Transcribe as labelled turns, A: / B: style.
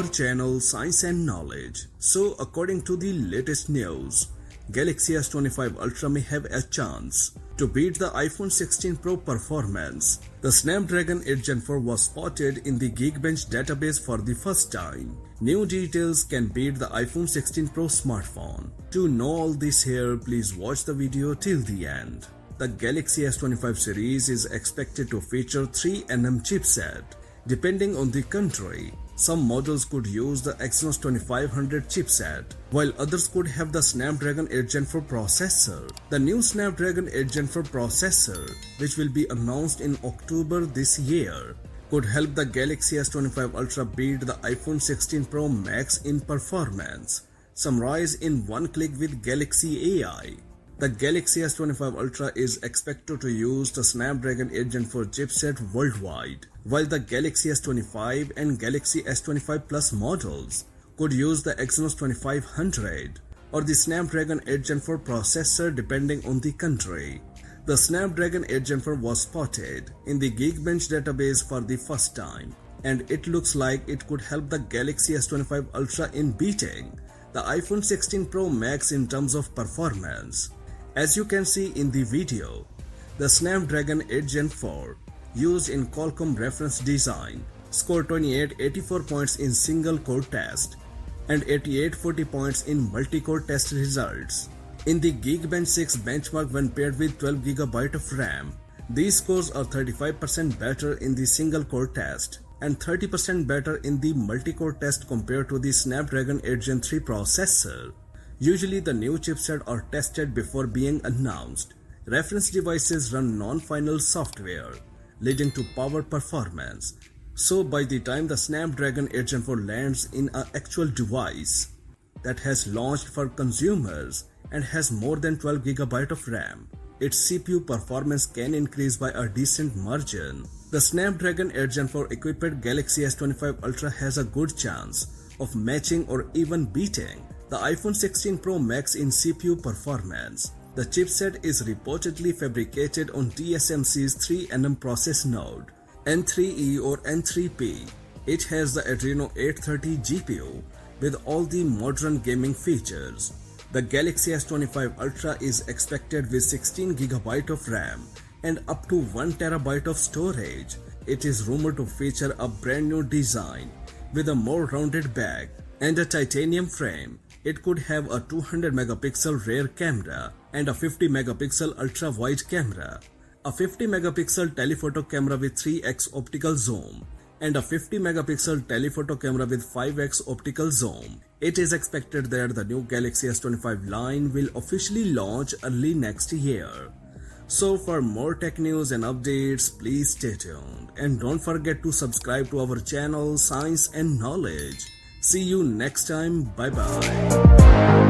A: our channel Science and Knowledge. So according to the latest news, Galaxy S25 Ultra may have a chance to beat the iPhone 16 Pro performance. The Snapdragon 8 Gen 4 was spotted in the Geekbench database for the first time. New details can beat the iPhone 16 Pro smartphone. To know all this here, please watch the video till the end. The Galaxy S25 series is expected to feature 3nm chipset. Depending on the country, some models could use the Exynos 2500 chipset, while others could have the Snapdragon 8 Gen 4 processor. The new Snapdragon 8 Gen 4 processor, which will be announced in October this year, could help the Galaxy S25 Ultra beat the iPhone 16 Pro Max in performance. Summarize in one click with Galaxy AI. The Galaxy S25 Ultra is expected to use the Snapdragon 8 Gen 4 chipset worldwide, while the Galaxy S25 and Galaxy S25 Plus models could use the Exynos 2500 or the Snapdragon 8 Gen 4 processor depending on the country. The Snapdragon 8 Gen 4 was spotted in the Geekbench database for the first time, and it looks like it could help the Galaxy S25 Ultra in beating the iPhone 16 Pro Max in terms of performance. As you can see in the video, the Snapdragon 8 Gen 4 used in Qualcomm reference design scored 2884 points in single core test and 8840 points in multi-core test results. In the Geekbench 6 benchmark when paired with 12GB of RAM, these scores are 35% better in the single core test and 30% better in the multi-core test compared to the Snapdragon 8 Gen 3 processor. Usually the new chipset are tested before being announced. Reference devices run non-final software, leading to poor performance. So by the time the Snapdragon 8 Gen 4 lands in an actual device that has launched for consumers and has more than 12GB of RAM, its CPU performance can increase by a decent margin. The Snapdragon 8 Gen 4 equipped Galaxy S25 Ultra has a good chance of matching or even beating the iPhone 16 Pro Max in CPU performance. The chipset is reportedly fabricated on TSMC's 3nm process node, N3E or N3P. It has the Adreno 830 GPU with all the modern gaming features. The Galaxy S25 Ultra is expected with 16GB of RAM and up to 1TB of storage. It is rumored to feature a brand new design with a more rounded back and a titanium frame. It could have a 200MP rear camera and a 50MP ultra-wide camera, a 50MP telephoto camera with 3x optical zoom, and a 50MP telephoto camera with 5x optical zoom. It is expected that the new Galaxy S25 line will officially launch early next year. So for more tech news and updates, please stay tuned and don't forget to subscribe to our channel Science and Knowledge. See you next time. Bye bye.